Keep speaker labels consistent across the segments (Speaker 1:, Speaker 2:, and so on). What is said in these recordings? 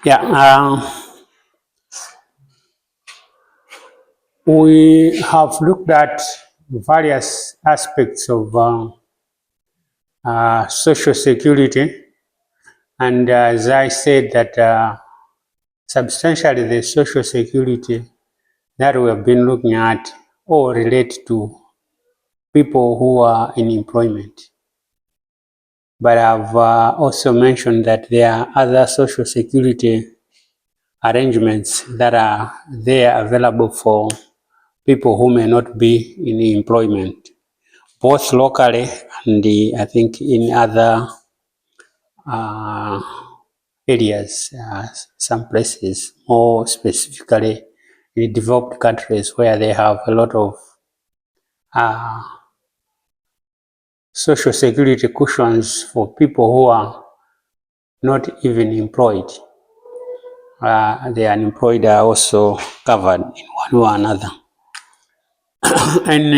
Speaker 1: Yeah, we have looked at various aspects of social security, and as I said, that substantially the social security that we have been looking at all relate to people who are in employment. But I've also mentioned that there are other social security arrangements that are there available for people who may not be in employment, both locally and I think in other uh, areas, some places, more specifically in developed countries where they have a lot of uh, social security cushions for people who are not even employed. The unemployed are also covered in one way or another. And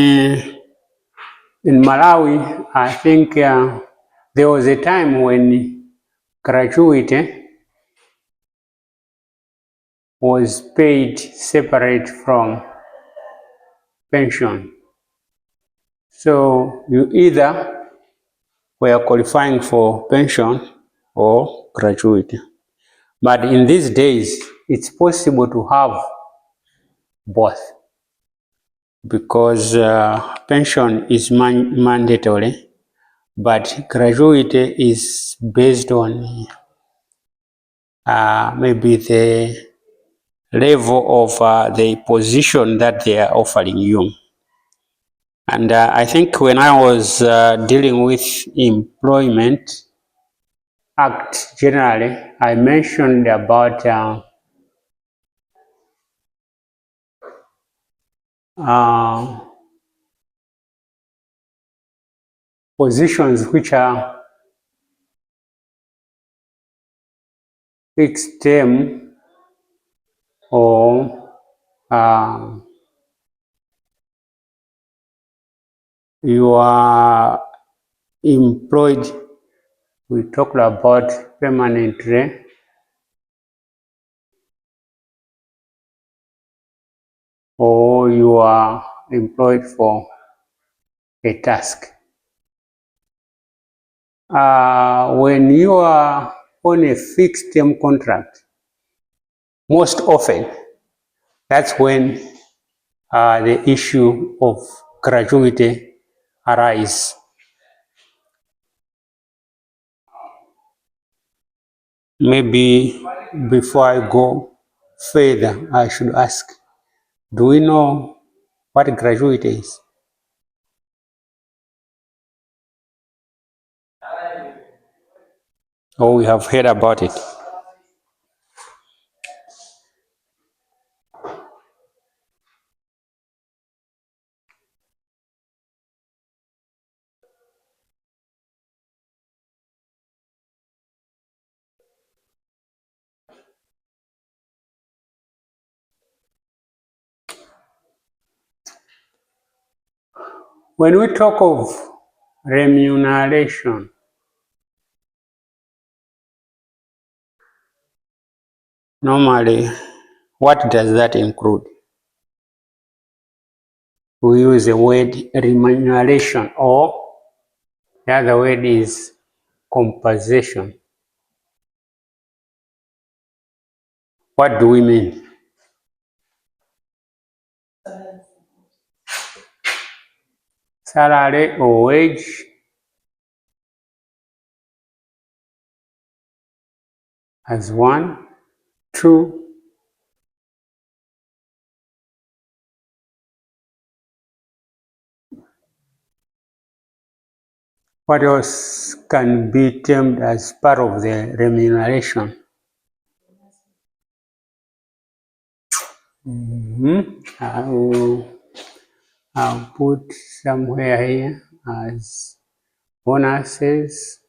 Speaker 1: in Malawi, I think there was a time when gratuity was paid separate from pension. So you either were qualifying for pension or gratuity. But in these days, it's possible to have both because pension is mandatory, but gratuity is based on maybe the level of the position that they are offering you. And I think when I was dealing with employment act generally, I mentioned about uh, positions which are fixed term or you are employed. We talked about permanently, or you are employed for a task. When you are on a fixed term contract, most often that's when the issue of gratuity arise. Maybe before I go further, I should ask, do we know what gratuity is? Or we have heard about it? When we talk of remuneration, normally, what does that include? We use the word remuneration, or the other word is compensation. What do we mean? Salary or wage as one. Two, what else can be termed as part of the remuneration? I'll put somewhere here as bonuses.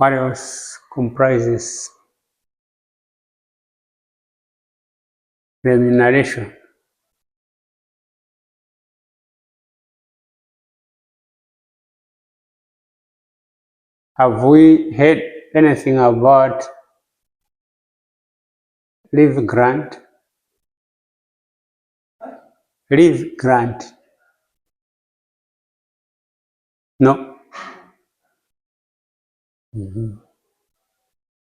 Speaker 1: What else comprises remuneration? Have we heard anything about leave grant? Leave grant? No.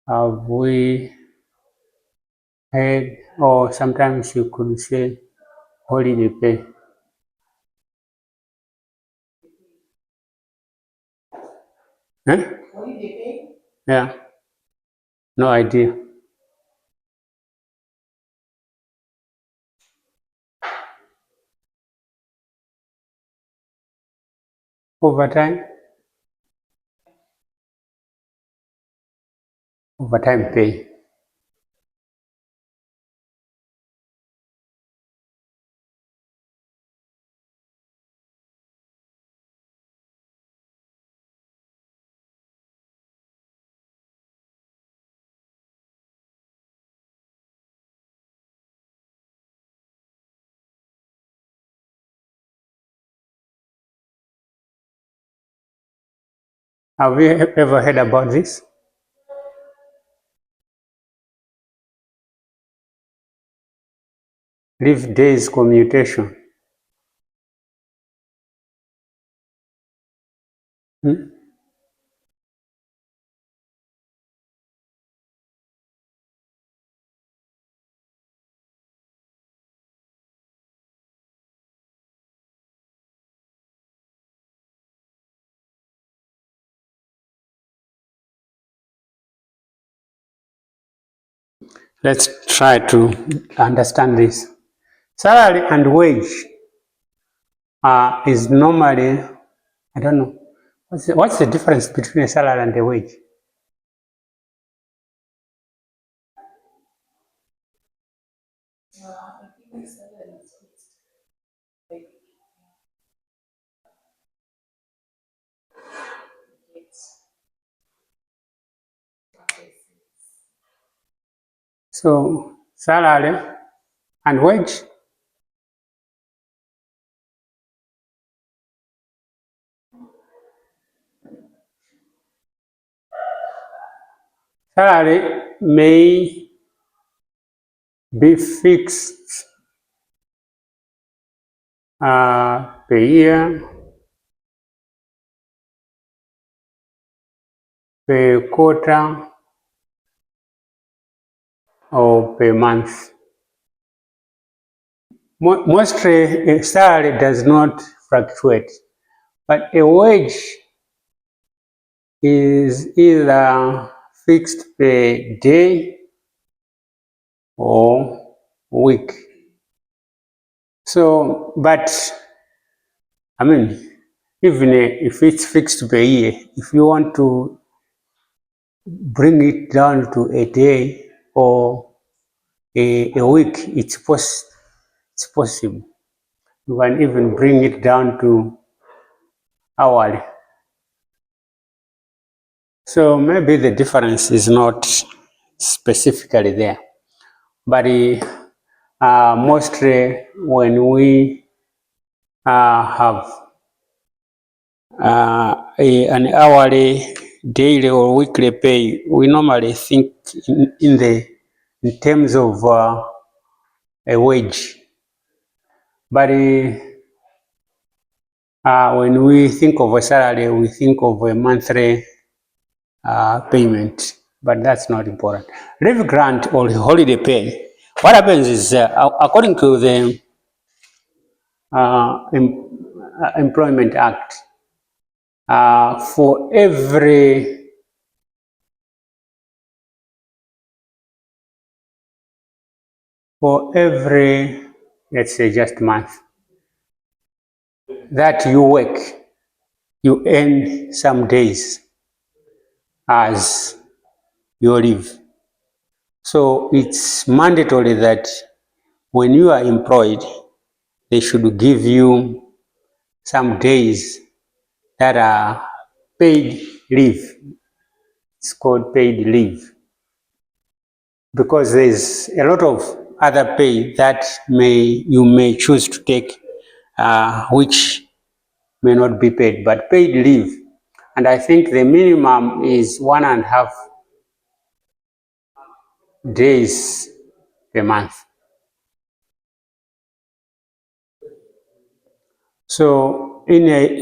Speaker 1: Have we heard, or sometimes you could say holiday pay? Eh? Yeah, no idea. Overtime? Overtime pay. Have you ever heard about this? Leave days commutation. Hmm? Let's try to understand this. Salary and wage is normally, I don't know, what's the difference between a salary and a wage? So salary and wage, salary may be fixed per year, per quarter, or per month. Mostly a salary does not fluctuate, but a wage is either fixed per day or week. So, but I mean, even if it's fixed per year, if you want to bring it down to a day or a week, it's possible. You can even bring it down to hourly. So maybe the difference is not specifically there, but mostly when we have an hourly, daily, or weekly pay, we normally think in terms of a wage. But when we think of a salary, we think of a monthly payment, but that's not important. Leave grant or holiday pay. What happens is, according to the Employment Act, for every, let's say, just month that you work, you earn some days as your leave. So it's mandatory that when you are employed, they should give you some days that are paid leave. It's called paid leave, because there's a lot of other pay that you may choose to take, which may not be paid, but paid leave. And I think the minimum is 1.5 days per month. So in a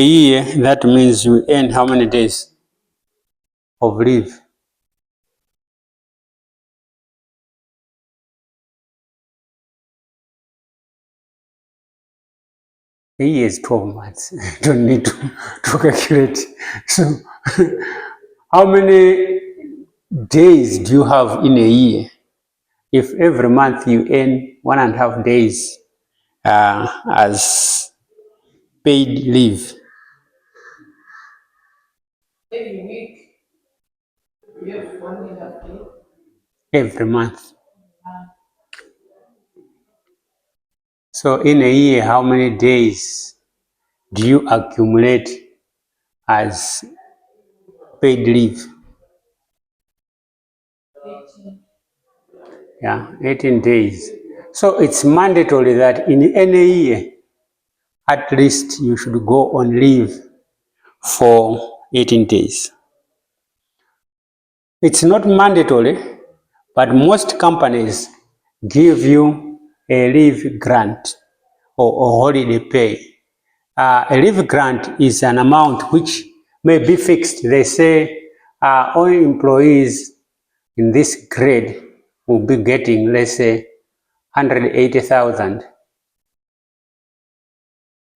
Speaker 1: year, that means you earn how many days of leave? A year is 12 months. Don't need to calculate. So how many days do you have in a year? If every month you earn 1.5 days as paid leave. Every week, you have 1.5 days. Every month. So in a year, how many days do you accumulate as paid leave? 18. Yeah, 18 days. So it's mandatory that in any year, at least you should go on leave for 18 days. It's not mandatory, but most companies give you a leave grant or holiday pay. A leave grant is an amount which may be fixed. They say all employees in this grade will be getting, let's say, 180,000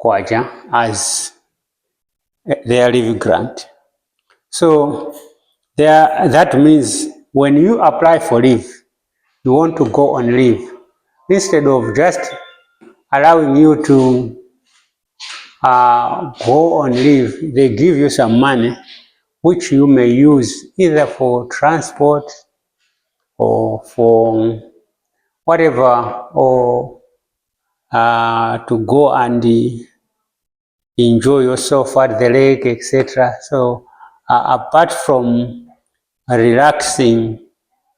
Speaker 1: kwacha as their leave grant. So that means when you apply for leave, you want to go on leave, instead of just allowing you to go on leave, they give you some money which you may use either for transport or for whatever, or to go and enjoy yourself at the lake, etc. So apart from relaxing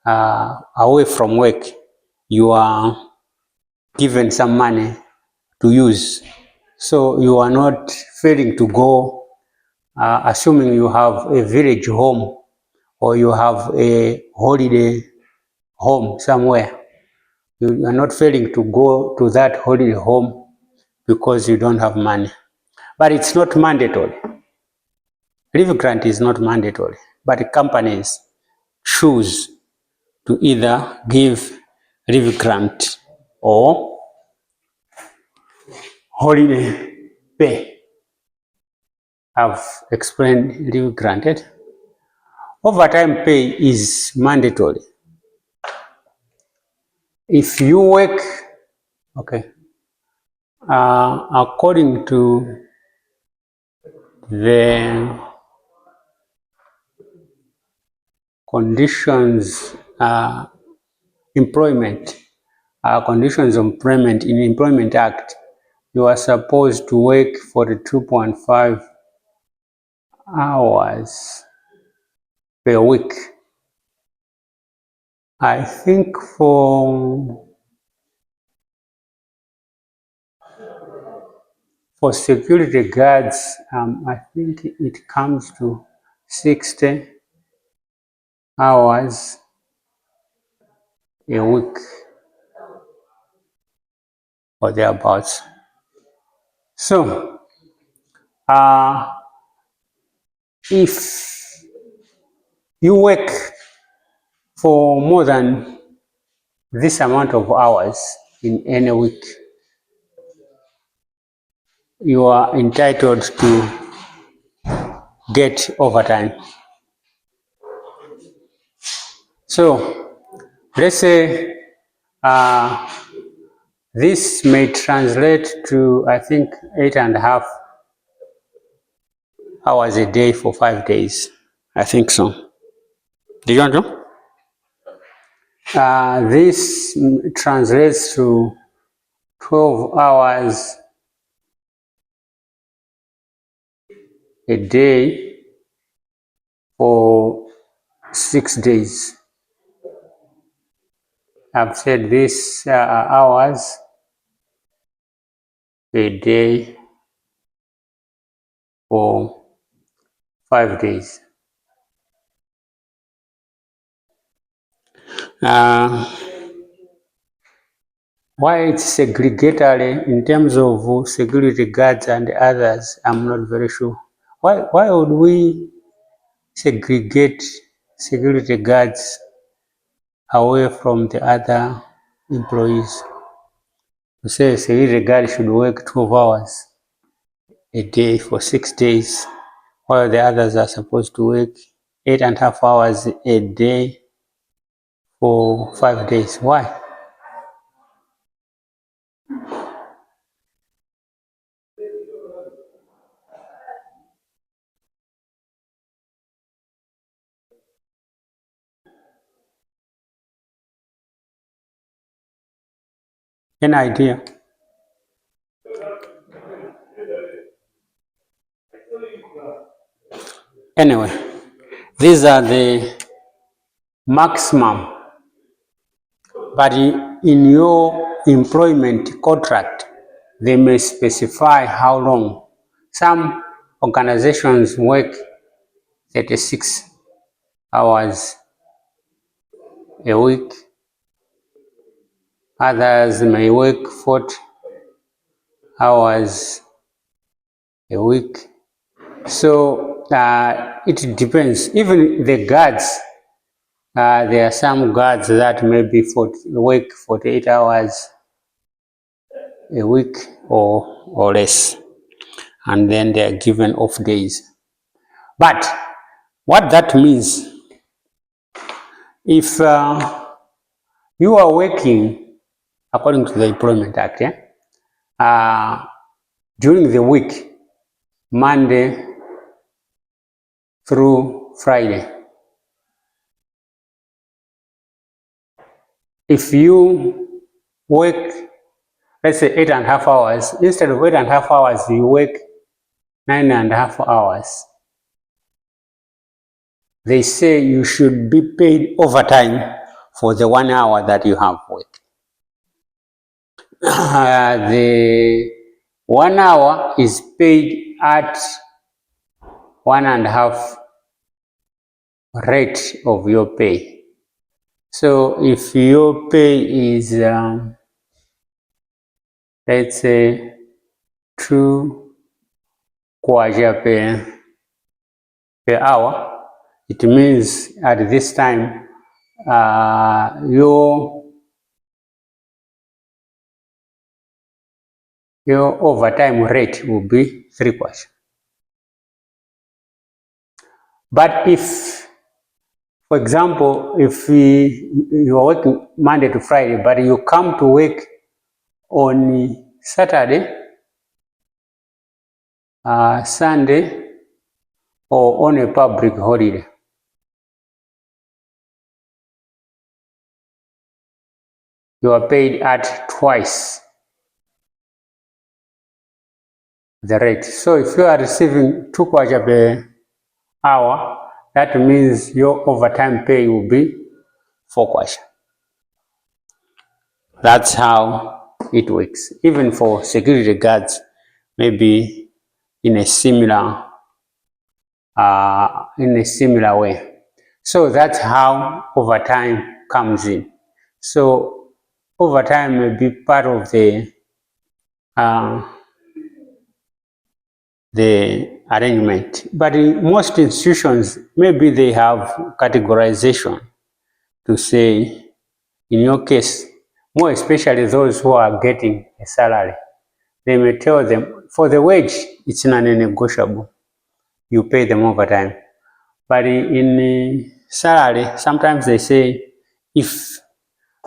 Speaker 1: away from work, you are given some money to use. So you are not failing to go, assuming you have a village home or you have a holiday home somewhere. You are not failing to go to that holiday home because you don't have money. But it's not mandatory. Leave grant is not mandatory, but companies choose to either give leave grant or holiday pay. I've explained leave granted. Overtime pay is mandatory. If you work, okay, according to the conditions, employment, conditions of employment in Employment Act, you are supposed to work for the 2.5 hours per week. I think for security guards, I think it comes to 60 hours a week or thereabouts. So, if you work for more than this amount of hours in any week, you are entitled to get overtime. So, let's say this may translate to, I think, 8.5 hours a day for 5 days. I think so. Do you want to? This translates to 12 hours a day for 6 days. I've said this hours a day for 5 days. Why it's segregatory in terms of security guards and others, I'm not very sure. Why would we segregate security guards away from the other employees? To say a security guard should work 12 hours a day for 6 days, while the others are supposed to work 8.5 hours a day for 5 days. Why? Any idea? Anyway, these are the maximum, but in your employment contract, they may specify how long. Some organizations work 36 hours a week, others may work 40 hours a week. So it depends. Even the guards, there are some guards that maybe work 48 hours a week or less, and then they are given off days. But what that means, if you are working according to the Employment Act, during the week, Monday through Friday, if you work, let's say 8.5 hours, instead of 8.5 hours, you work 9.5 hours. They say you should be paid overtime for the 1 hour that you have worked. The 1 hour is paid at 1.5 rate of your pay. So if your pay is, let's say, 2 kwacha per hour, it means at this time your overtime rate will be 3 kwacha. But if, for example, if you are working Monday to Friday, but you come to work on Saturday, Sunday, or on a public holiday, you are paid at twice the rate. So if you are receiving 2 kwacha per hour, that means your overtime pay will be 4 kwacha. That's how it works. Even for security guards, maybe in a similar way. So that's how overtime comes in. So overtime may be part of the arrangement. But in most institutions, maybe they have categorization to say, in your case, more especially those who are getting a salary, they may tell them, for the wage, it's non-negotiable. You pay them overtime. But in salary, sometimes they say, if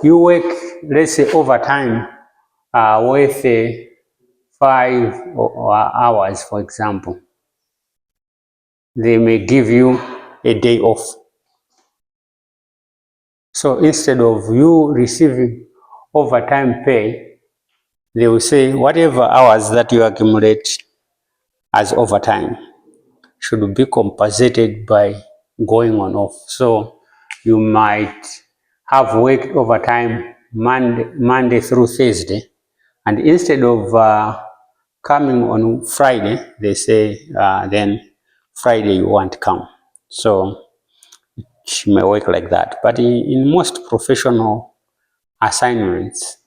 Speaker 1: you work, let's say, overtime with 5 hours, for example, they may give you a day off. So instead of you receiving overtime pay, they will say whatever hours that you accumulate as overtime should be compensated by going on off. So you might have worked overtime Monday through Thursday, and instead of coming on Friday, they say then Friday you won't come. So it may work like that. But in most professional assignments,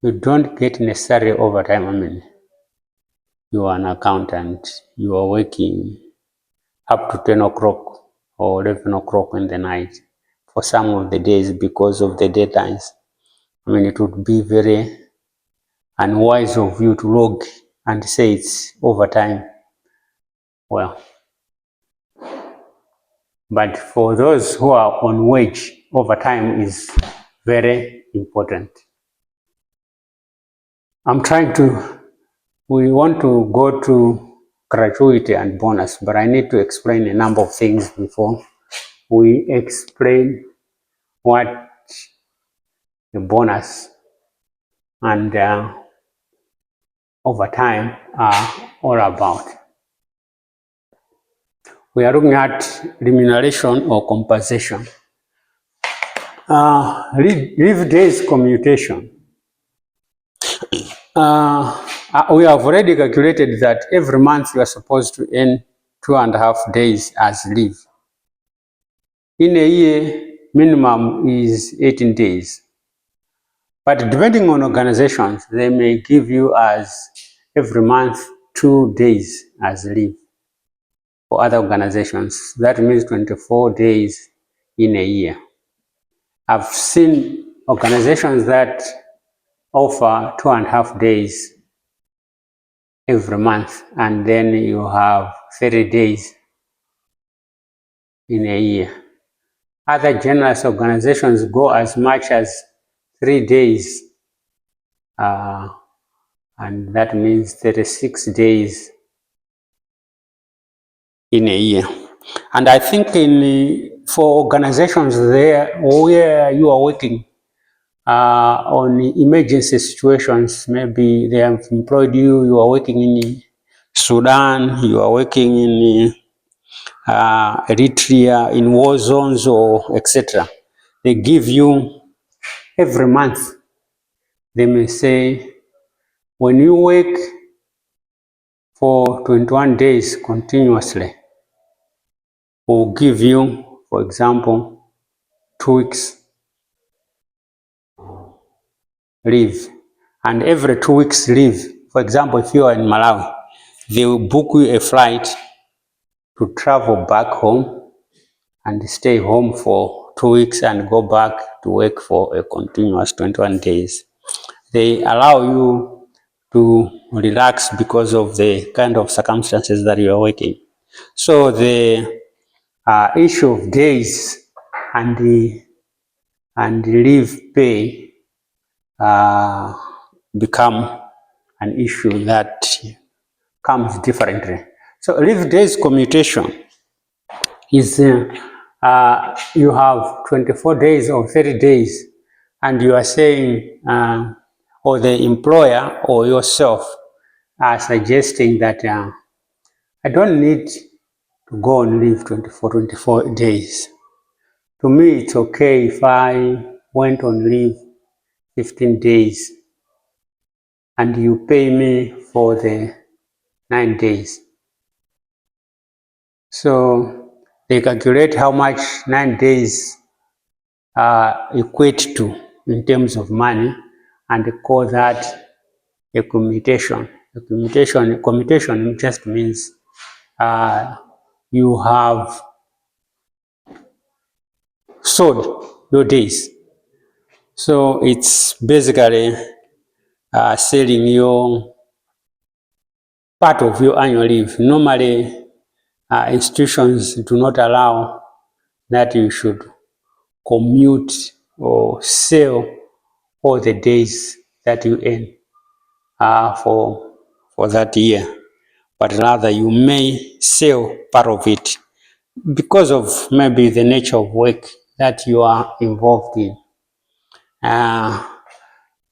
Speaker 1: you don't get necessarily overtime. I mean, you are an accountant, you are working up to 10 o'clock or 11 o'clock in the night for some of the days because of the deadlines. I mean, it would be very unwise of you to log and say it's overtime. Well, but for those who are on wage, overtime is very important. We want to go to gratuity and bonus, but I need to explain a number of things before we explain what the bonus and overtime are all about. We are looking at remuneration or compensation. Leave days commutation. We have already calculated that every month you are supposed to earn 2.5 days as leave. In a year, minimum is 18 days. But depending on organizations, they may give you as every month 2 days as leave. For other organizations, that means 24 days in a year. I've seen organizations that offer 2.5 days every month, and then you have 30 days in a year. Other generous organizations go as much as 3 days, and that means 36 days in a year. And I think for organizations there where you are working on emergency situations, maybe they have employed you, you are working in Sudan, you are working in Eritrea, in war zones or etc. They give you every month. They may say, when you work for 21 days continuously, we'll give you, for example, 2 weeks leave. And every 2 weeks leave, for example, if you are in Malawi, they will book you a flight to travel back home and stay home for 2 weeks and go back to work for a continuous 21 days. They allow you to relax because of the kind of circumstances that you are working. So the issue of days and leave pay become an issue that comes differently. So leave days commutation is you have 24 days or 30 days, and you are saying, or the employer or yourself are suggesting that I don't need to go on leave 24 days. To me, it's okay if I went on leave 15 days and you pay me for the 9 days. So they calculate how much 9 days equate to in terms of money and call that a commutation. A commutation just means you have sold your days. So it's basically selling your part of your annual leave. Normally, institutions do not allow that you should commute or sell all the days that you earn for that year, but rather you may sell part of it because of maybe the nature of work that you are involved in.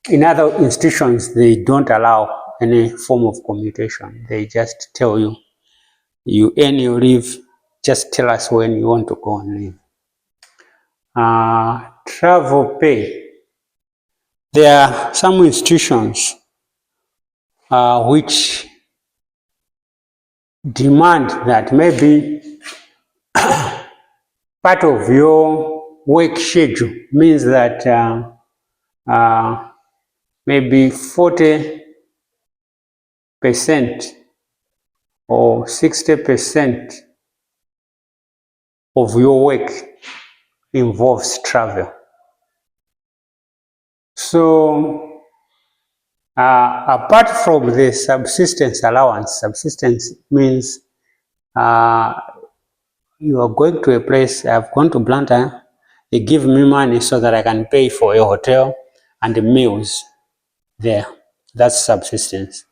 Speaker 1: In other institutions, they don't allow any form of commutation. They just tell you you earn your leave, just tell us when you want to go on leave. Travel pay. There are some institutions which demand that maybe part of your work schedule means that maybe 40% or 60% of your work involves travel. So apart from the subsistence allowance, subsistence means you are going to a place, I've gone to Blantyre, they give me money so that I can pay for a hotel and the meals there. That's subsistence.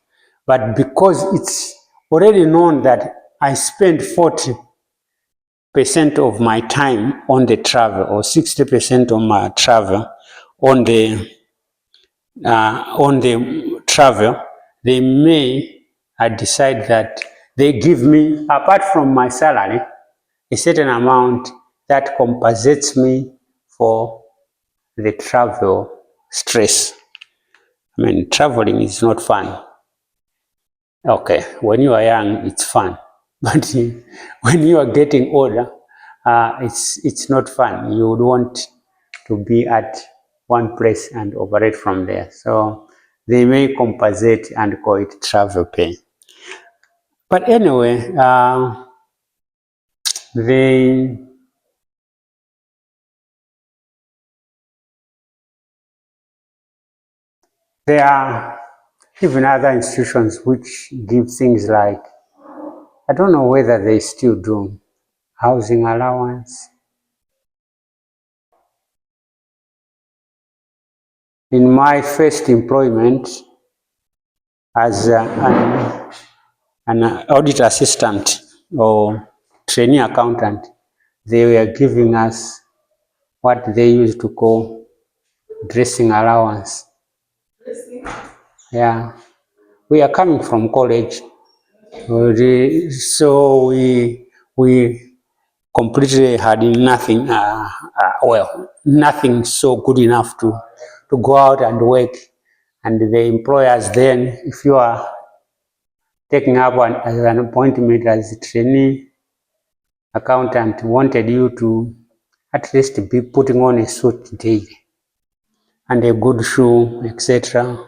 Speaker 1: But because it's already known that I spend 40% of my time on the travel or 60% of my travel on the travel, they may decide that they give me, apart from my salary, a certain amount that compensates me for the travel stress. I mean, traveling is not fun. Okay, when you are young, it's fun. But when you are getting older, it's not fun. You would want to be at one place and operate from there. So they may compensate and call it travel pay. But anyway, there are even other institutions which give things like, I don't know whether they still do, housing allowance. In my first employment as an audit assistant or trainee accountant, they were giving us what they used to call dressing allowance. Yeah, we are coming from college, so we completely had nothing, nothing so good enough to go out and work. And the employers then, if you are taking up an appointment as a trainee accountant, wanted you to at least be putting on a suit daily and a good shoe, etc.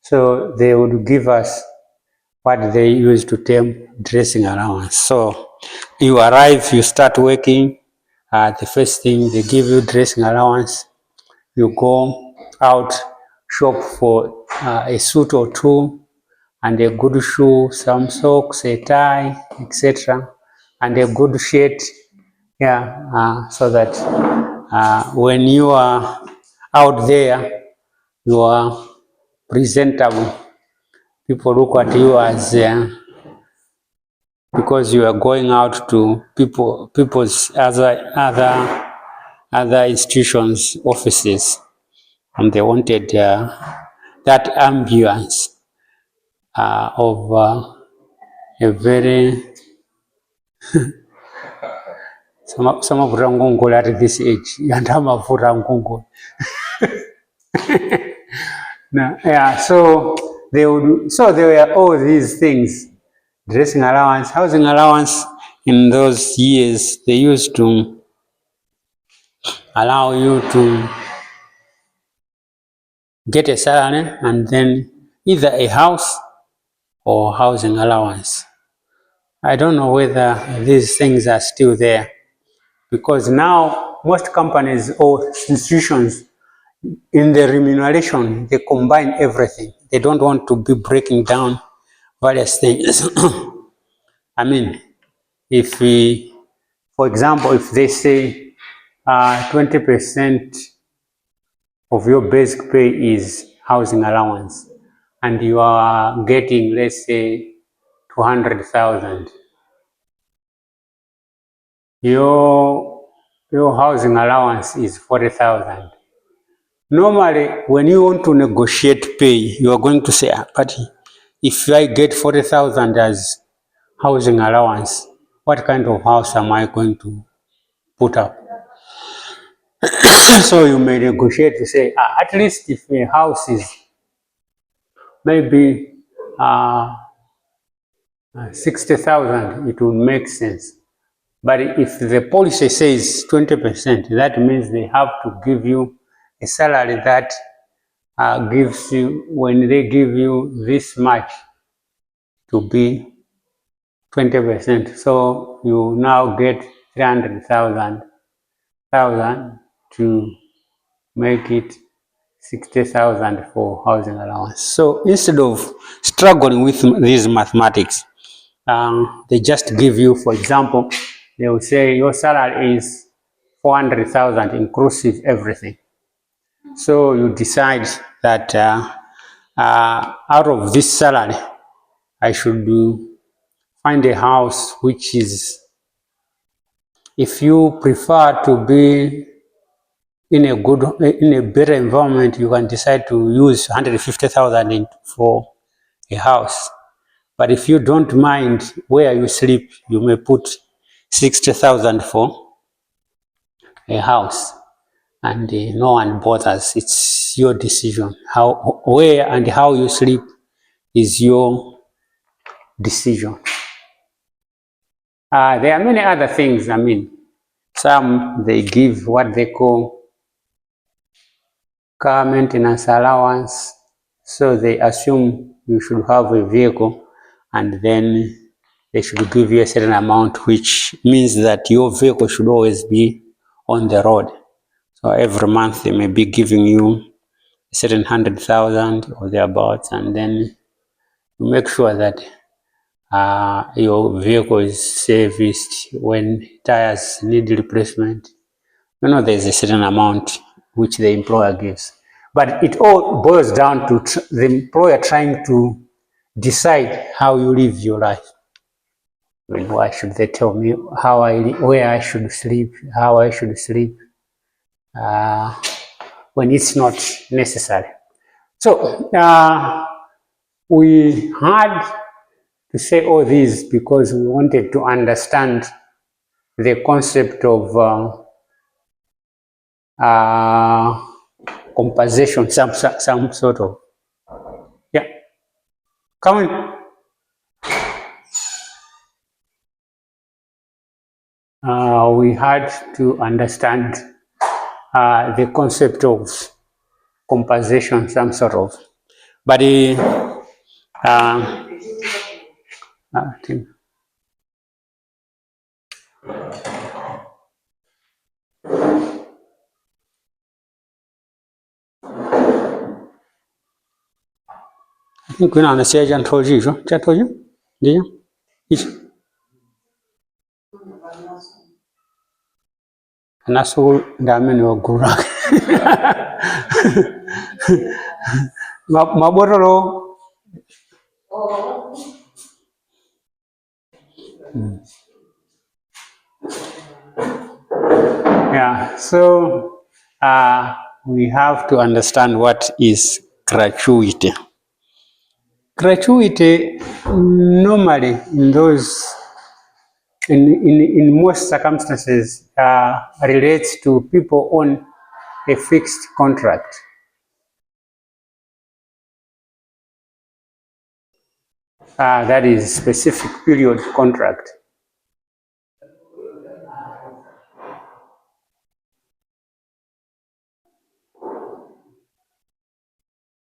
Speaker 1: So they would give us what they used to term dressing allowance. So you arrive, you start working, the first thing they give you dressing allowance, you go out, shop for a suit or two, and a good shoe, some socks, a tie, etc., and a good shirt, so that when you are out there, you are presentable. People look at you as because you are going out to people's other institutions, offices, and they wanted that ambience of a very some of Rangungu at this age, and I'm a for Rangungu. Yeah, so there were all these things, dressing allowance, housing allowance. In those years, they used to allow you to get a salary and then either a house or housing allowance. I don't know whether these things are still there, because now most companies or institutions, in the remuneration, they combine everything. They don't want to be breaking down various things. I mean, if we, for example, if they say 20% of your basic pay is housing allowance, and you are getting, let's say, 200,000, your housing allowance is 40,000. Normally, when you want to negotiate pay, you are going to say, but if I get 40,000 as housing allowance. What kind of house am I going to put up? So you may negotiate to say, at least if a house is maybe uh, 60,000, it will make sense. But if the policy says 20%, that means they have to give you a salary that gives you, when they give you this much, to be 20%. So you now get 300,000 to make it 60,000 for housing allowance. So instead of struggling with these mathematics, they just give you, for example, they will say your salary is 400,000 inclusive everything. So you decide that out of this salary, I should find a house which is, if you prefer to be in a better environment, you can decide to use 150,000 for a house. But if you don't mind where you sleep, you may put 60,000 for a house, and no one bothers. It's your decision. Where and how you sleep is your decision. There are many other things. I mean, some they give what they call car maintenance allowance, so they assume you should have a vehicle, and then they should give you a certain amount, which means that your vehicle should always be on the road. So every month they may be giving you a certain 100,000 or thereabouts, and then you make sure that your vehicle is serviced. When tires need replacement, there's a certain amount which the employer gives. But it all boils down to the employer trying to decide how you live your life. I mean, why should they tell me where I should sleep, how I should sleep, when it's not necessary? So we had to say all this because we wanted to understand the concept of compensation, some sort of, yeah. Come in. We had to understand the concept of compensation, some sort of, but I think we're on the stage and told you, did you? Nasu dameni wa gurak. Mabororo. Yeah, so we have to understand what is gratuity. Gratuity normally in most circumstances relates to people on a fixed contract. That is specific period contract.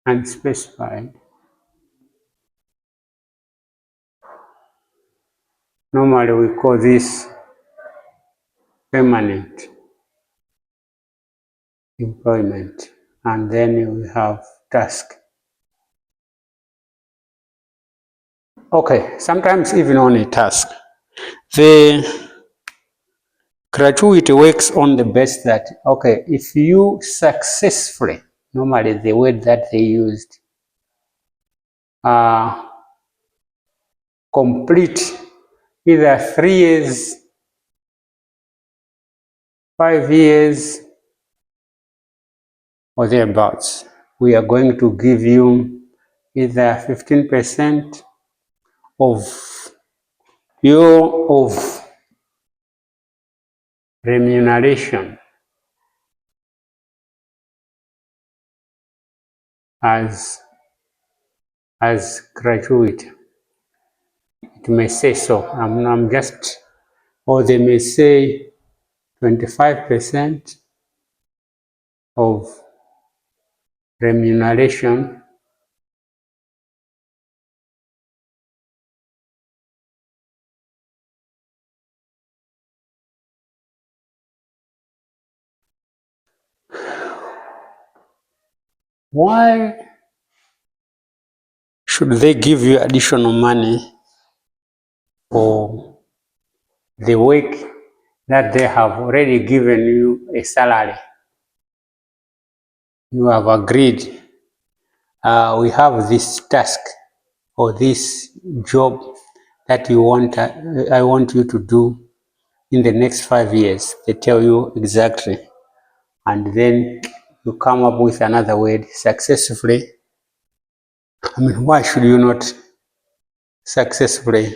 Speaker 1: Unspecified. Normally we call this permanent employment, and then we have task. Okay, sometimes even on a task, the gratuity works on the basis that, okay, if you successfully, normally the word that they used, complete either 3 years, 5 years, or thereabouts, we are going to give you either 15% of of remuneration as gratuity. It may say so. I'm just, or they may say 25% of remuneration Why should they give you additional money for the work that they have already given you a salary? You have agreed, we have this task or this job that I want you to do in the next 5 years. They tell you exactly, and then you come up with another word, successfully. I mean, why should you not successfully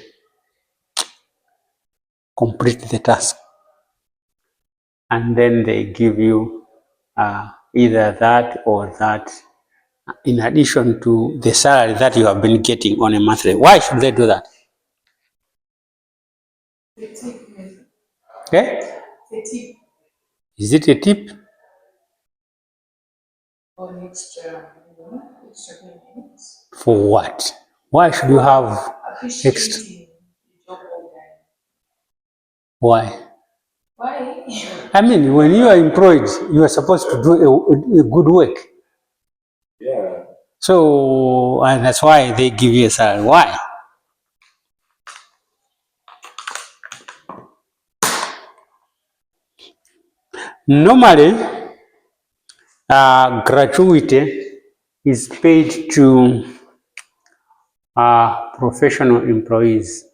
Speaker 1: complete the task? And then they give you either that or that in addition to the salary that you have been getting on a monthly. Why should they do that? Okay? Is it a tip? Or an extra minutes. For what? Why should you have extra? Why? I mean, when you are employed, you are supposed to do a good work. Yeah. So, and that's why they give you a salary. Why? Normally, gratuity is paid to professional employees.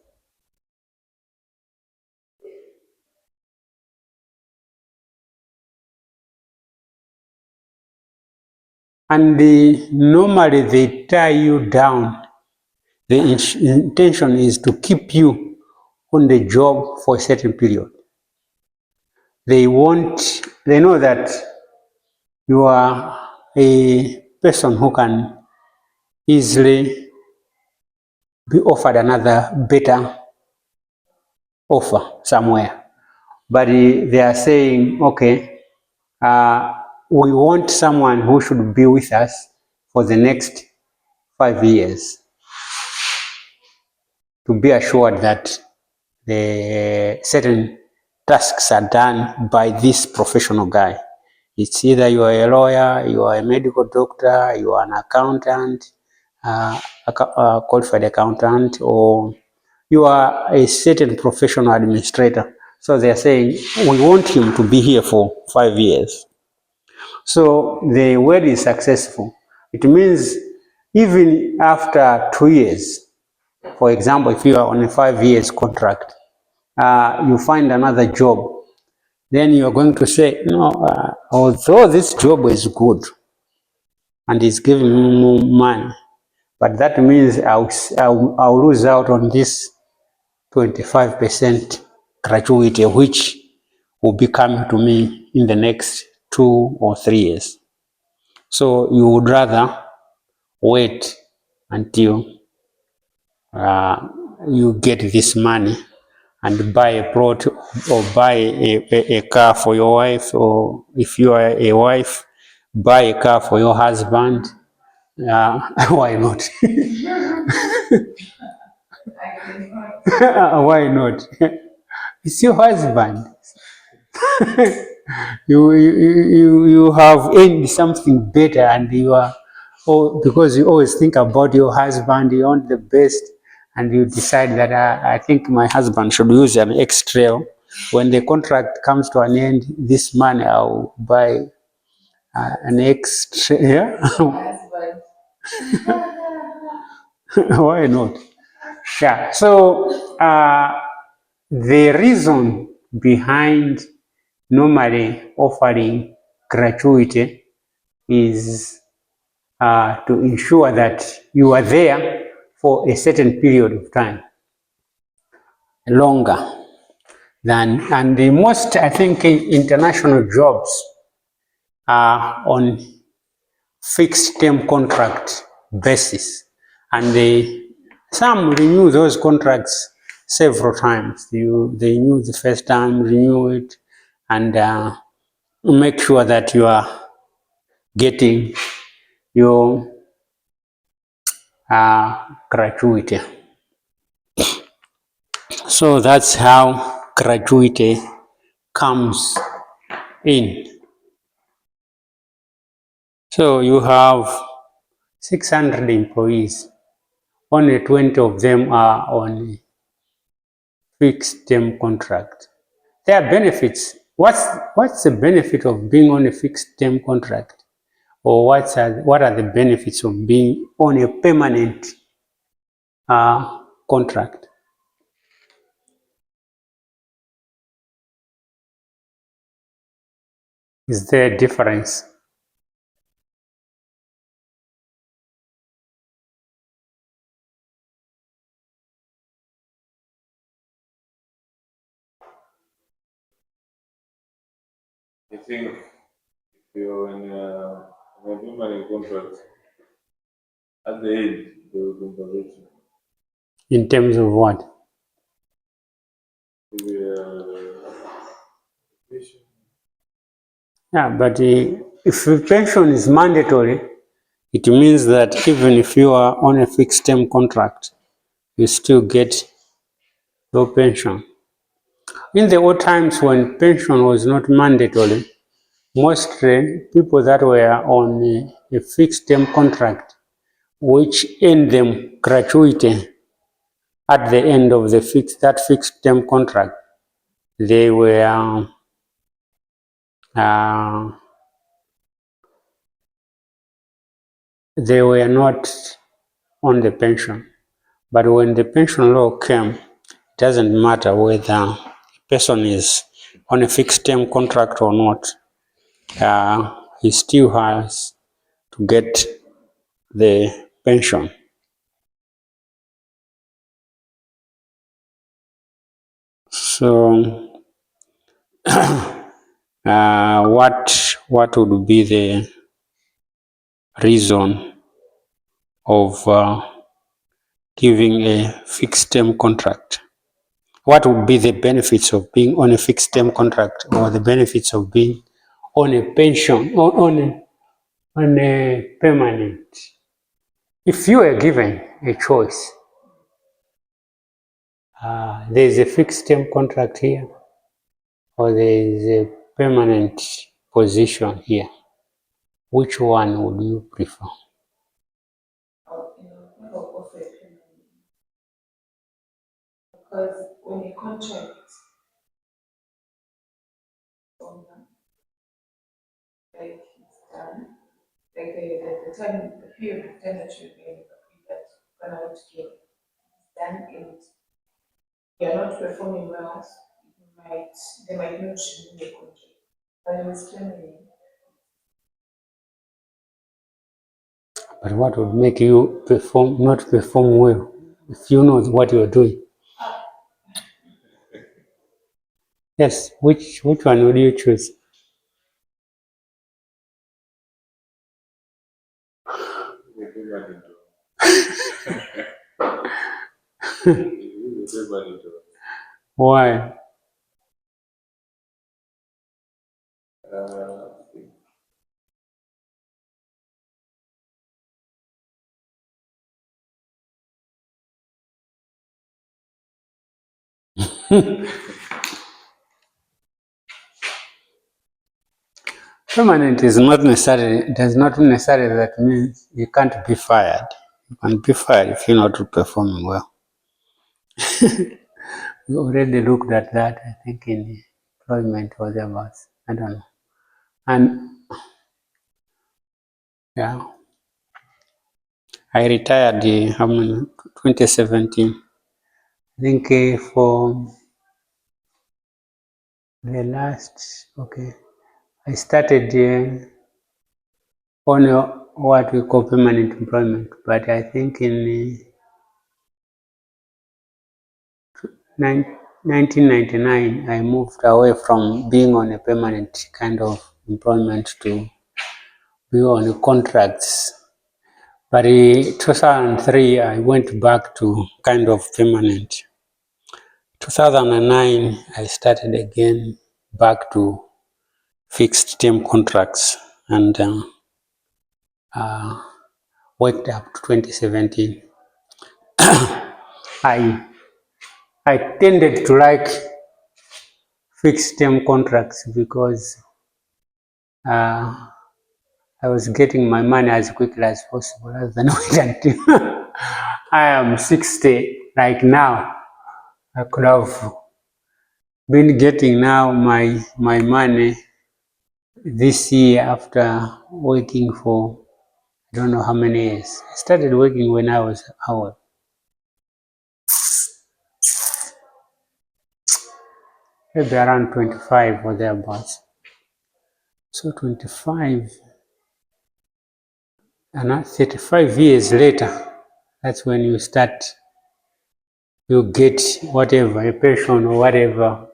Speaker 1: And normally they tie you down. The intention is to keep you on the job for a certain period. They know that you are a person who can easily be offered another better offer somewhere. But they are saying, okay, we want someone who should be with us for the next 5 years to be assured that the certain tasks are done by this professional guy. It's either you are a lawyer, you are a medical doctor, you are an accountant, a qualified accountant, or you are a certain professional administrator. So they are saying, we want him to be here for 5 years. So the word is successful. It means even after 2 years, for example, if you are on a 5 years contract, you find another job, then you are going to say, no, although this job is good and is giving me more money, but that means I'll lose out on this 25% gratuity, which will be coming to me in the next 2 or 3 years. So you would rather wait until you get this money and buy a plot or buy a car for your wife, or if you are a wife, buy a car for your husband. Why not? Why not? It's your husband. you have aimed something better, and you are, because you always think about your husband, you want the best, and you decide that I think my husband should use an X-Trail. When the contract comes to an end, this money I'll buy an X-Trail. Yeah? Why not? Yeah. So the reason behind normally offering gratuity is to ensure that you are there for a certain period of time. longer than, and the most, I think, international jobs are on fixed term contract basis, and some renew those contracts several times. They renew the first time, renew it, and make sure that you are getting your gratuity. So that's how gratuity comes in. So you have 600 employees, only 20 of them are on fixed term contract. There are benefits. What's the benefit of being on a fixed term contract? Or what are the benefits of being on a permanent contract? Is there a difference?
Speaker 2: I think if you're in a permanent contract, at the end, they will compensate you.
Speaker 1: In terms of what?
Speaker 2: Maybe,
Speaker 1: Yeah, but if pension is mandatory, it means that even if you are on a fixed term contract, you still get your pension. In the old times when pension was not mandatory, mostly people that were on a fixed term contract, which earned them gratuity at the end of that fixed term contract, they were uh, they were not on the pension. But when the pension law came, it doesn't matter whether a person is on a fixed term contract or not, he still has to get the pension. So, what would be the reason of giving a fixed term contract? What would be the benefits of being on a fixed term contract, or the benefits of being on a pension, or on a permanent? If you are given a choice, there is a fixed term contract here, or there is a permanent position here, which one would you prefer?
Speaker 3: Because when a contract like it's done, like the time, the period of time that you're going that you're gonna want to give is done and you're not performing well, they might not renew the contract. But it's terminating.
Speaker 1: But what would make you not perform well if you know what you are doing? Yes, which one would you choose? Why? Permanent is not necessarily, does not necessarily that means you can't be fired. You can be fired if you're not performing well. We already looked at that, I think, in employment or thereabouts. I don't know. And yeah, I retired how many? 2017. I think for the last, okay, I started on what we call permanent employment, but I think in 1999, I moved away from being on a permanent kind of employment to be on contracts. But in 2003, I went back to kind of permanent. 2009, I started again back to fixed term contracts and worked up to 2017. I I tended to like fixed term contracts because uh, I was getting my money as quickly as possible rather than wait until I am 60. Like now, I could have been getting now my money this year after working for I don't know how many years. I started working when I was maybe around 25 or thereabouts. So 25 and 35 years later, that's when you get whatever, a pension or whatever.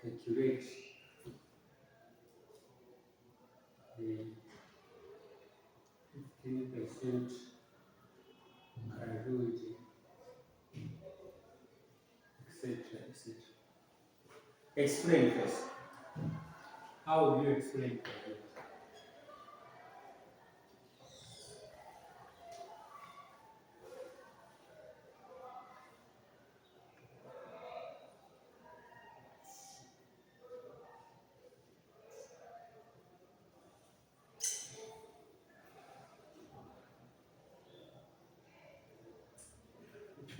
Speaker 1: Calculate the 15% gratuity, etc. etc. Explain first. How would you explain calculate?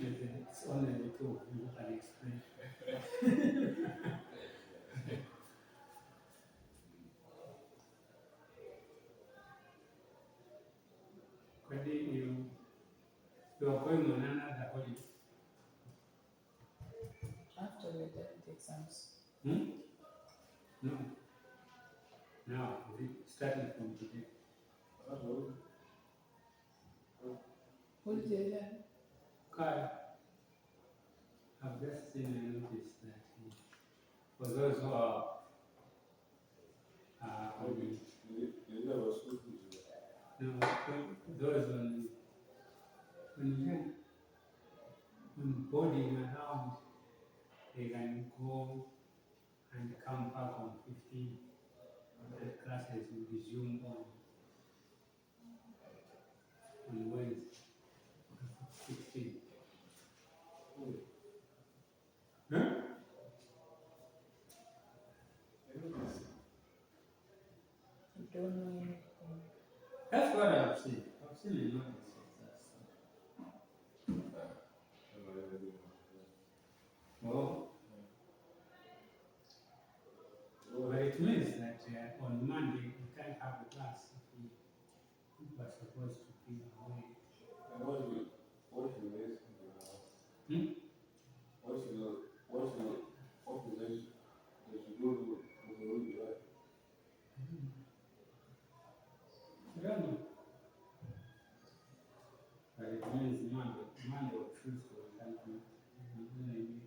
Speaker 1: It's only the two of you who can explain. You are going on another holiday.
Speaker 3: After we done the exams.
Speaker 1: Hmm? No. Now, starting from today.
Speaker 3: Holiday then?
Speaker 1: Kai, I've just seen a notice that for those who are on the, no, those on boarding around, they can go and come back on 15. The classes will resume on Wednesday, 16. Huh?
Speaker 3: You don't know anything.
Speaker 1: That's what I've seen. I've seen a notice of that. Oh, but it means that on Monday we can't have a class if we were supposed to be away. Hmm? I don't know. But it means Monday or Tuesday we can't meet. We only meet.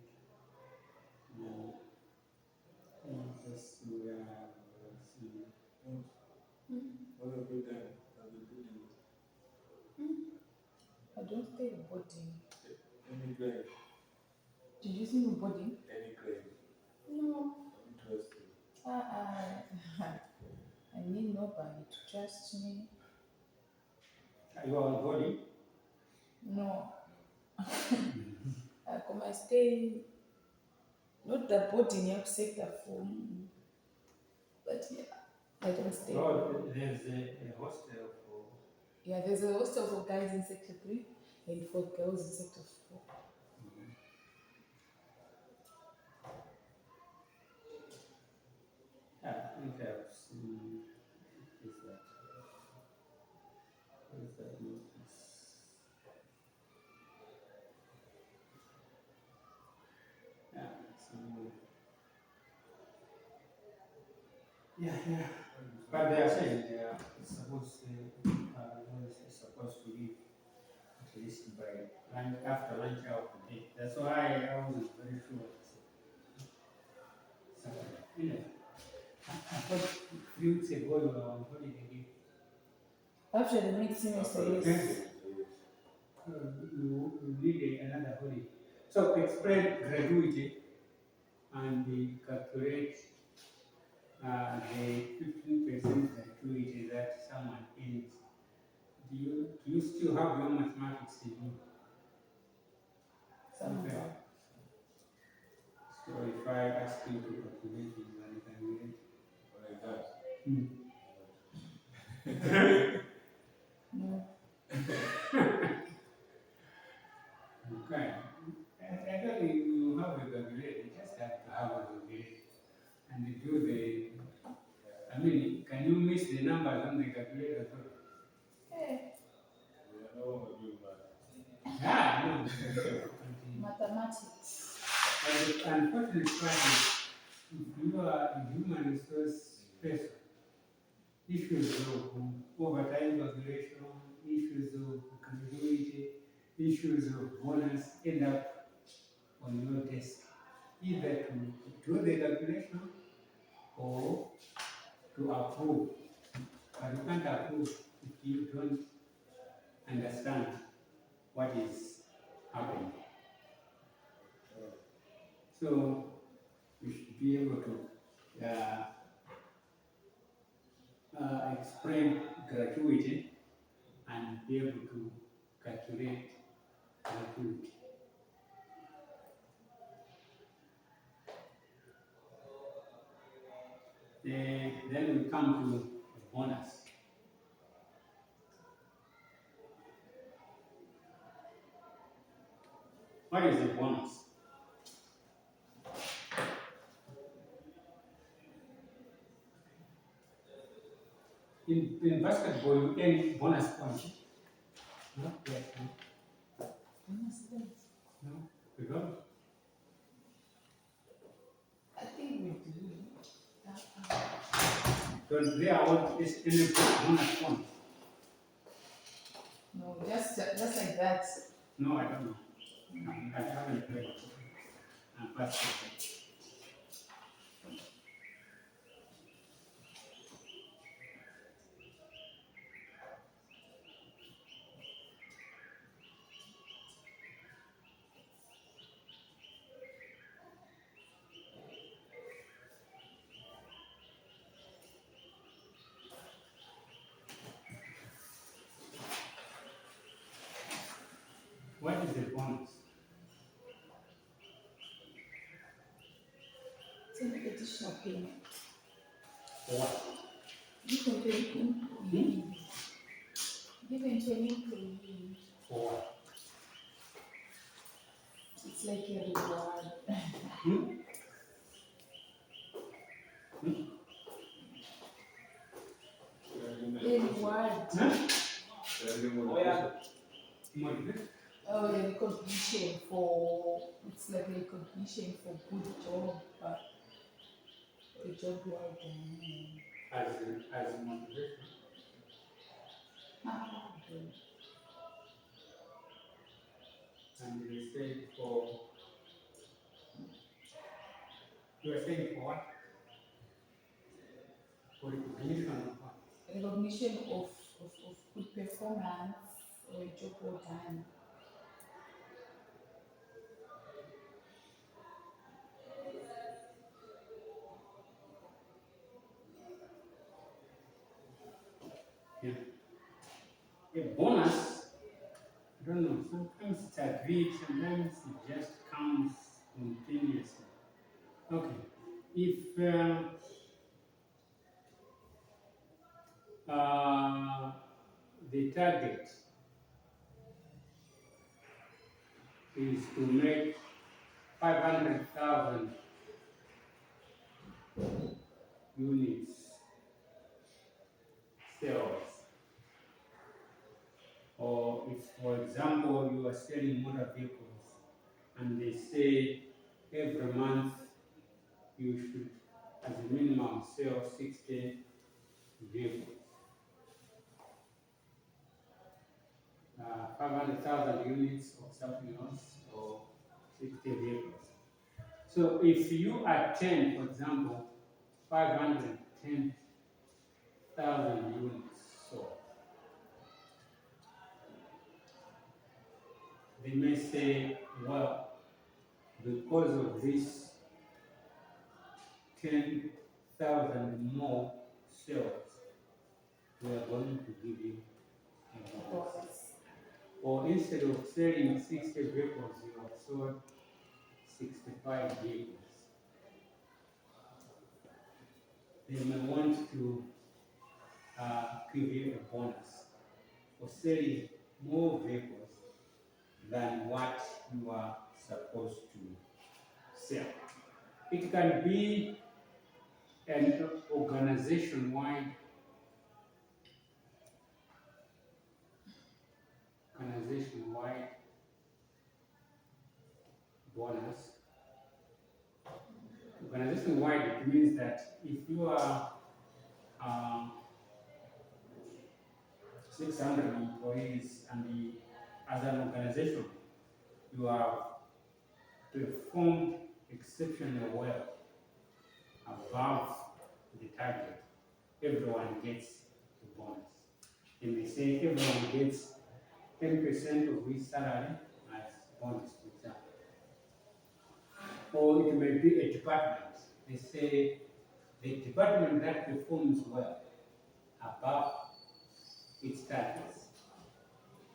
Speaker 1: Because we are seeing.
Speaker 3: I don't stay boarding.
Speaker 2: grade,
Speaker 3: Did you see my body?
Speaker 2: any grade.
Speaker 3: No.
Speaker 2: I'm interested.
Speaker 3: I need nobody to trust me.
Speaker 1: You are on body.
Speaker 3: No. Come I stay, not the body in your sector for, but yeah, I don't stay.
Speaker 1: Oh, there's a hostel for.
Speaker 3: Yeah, there's a hostel for guys in sector 3 and for girls in sector 4.
Speaker 1: I think I've seen. Is that notice? Yeah, yeah. But they are saying they are supposed to, is supposed to leave at least by lunch, after lunch hour today. That's why I wasn't very sure. So, anyway, I thought 3 weeks ago you were on holiday.
Speaker 3: After the next semester, yes.
Speaker 1: You need another holiday. So explain gratuity and calculate the 15% gratuity that someone ends. Do you still have your mathematics in you?
Speaker 3: Some
Speaker 1: Okay. So if I ask you to calculate it, you can do it.
Speaker 2: Like that.
Speaker 3: No.
Speaker 1: Okay. I don't think you have a calculator, you just have to have a calculator. And you do the, I mean, can you miss the numbers on the calculator?
Speaker 3: Hey,
Speaker 2: We are not doing that.
Speaker 1: Yeah, no.
Speaker 3: mathematics.
Speaker 1: But the unfortunate part is, if you are a human resource person, issues of overtime calculation, issues of continuity, issues of bonus end up on your desk, either to do the calculation or to approve. But you can't approve if you don't understand what is happening. So you should be able to explain gratuity and be able to calculate gratuity. Then we come to the bonus. What is the bonus? In basketball, you earn bonus points. No? Yes. No? We don't?
Speaker 3: I think we do.
Speaker 1: Don't they award this any bonus points?
Speaker 3: No, just like that.
Speaker 1: No, I don't know. I haven't played basketball. What is the bonus?
Speaker 3: It's an additional payment.
Speaker 1: For what?
Speaker 3: Given to an employee. Given to an employee.
Speaker 1: For what?
Speaker 3: It's like a reward. A reward.
Speaker 1: Motivation?
Speaker 3: Oh, the recognition for, it's like a recognition for good job, the job well done.
Speaker 1: As motivation?
Speaker 3: Okay.
Speaker 1: And you say for, you are saying for what? For recognition of what?
Speaker 3: Recognition of good performance or a job well done.
Speaker 1: V, sometimes it just comes spontaneously. Okay, if the target is to make 500,000 units sales, or if, for example, you are selling motor vehicles and they say every month you should, as a minimum, sell 60 vehicles. 500,000 units or something else, or 60 vehicles. So if you attend, for example, 510,000 units, so they may say, well, because of this 10,000 more sales, we are going to give you a bonus. Or instead of selling 60 vehicles, you have sold 65 vehicles. They may want to give you a bonus for selling more vehicles than what you are supposed to sell. It can be an organization-wide bonus. Organization-wide, it means that if you are 600 employees and as an organization, you have performed exceptionally well above the target, everyone gets a bonus. And they say everyone gets 10% of his salary as bonus, for example. Or it may be a department. They say the department that performs well above its targets,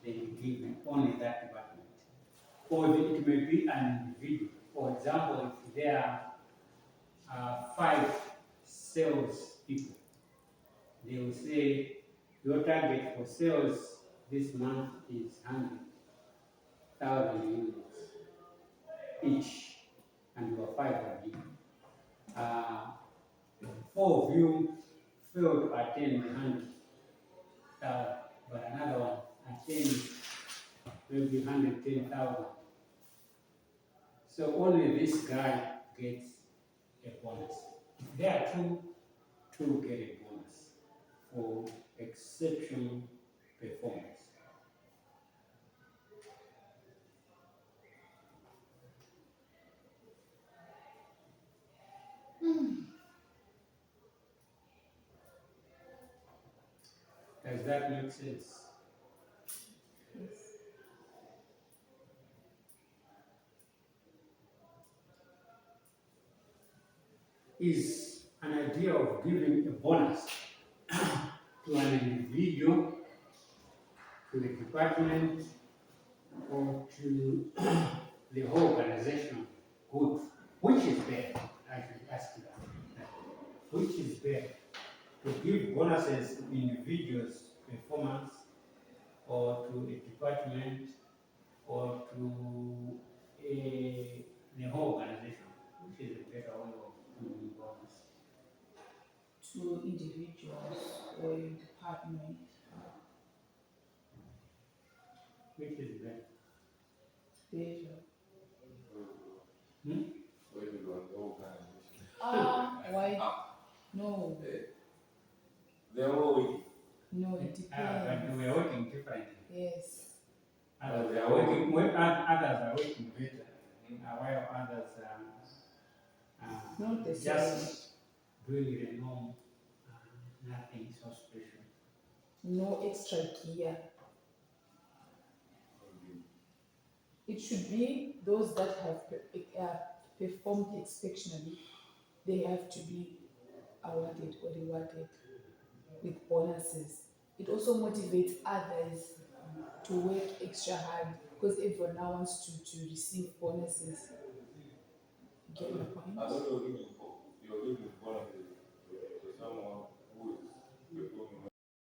Speaker 1: they will give only that department. Or it may be an individual. For example, if there are 5 sales people, they will say your target for sales this month is 100,000 units each, and you are 5 of you. 4 of you failed to attend the 100,000, but another one attended maybe 110,000. So only this guy gets a bonus. If there are two get a bonus for exceptional performance. Does that make sense? Is an idea of giving a bonus to an individual, to the department, or to the whole organization good? Which is better? I should ask you that. Which is better? To give bonuses to individuals' performance, or to a department, or to the whole organization? Which is a better way of giving bonus?
Speaker 3: To individuals or a department.
Speaker 1: Which is better?
Speaker 3: Better.
Speaker 2: Where do you want the organization?
Speaker 3: Why? No.
Speaker 2: They're all weak.
Speaker 3: No, it depends.
Speaker 1: But we are working differently.
Speaker 3: Yes.
Speaker 1: Others are working better, while others
Speaker 3: Not the
Speaker 1: just doing the norm, nothing so special.
Speaker 3: No extra gear. It should be those that have performed exceptionally. They have to be awarded or rewarded with bonuses. It also motivates others to work extra hard because everyone now wants to receive bonuses. Get my point?
Speaker 2: You're living for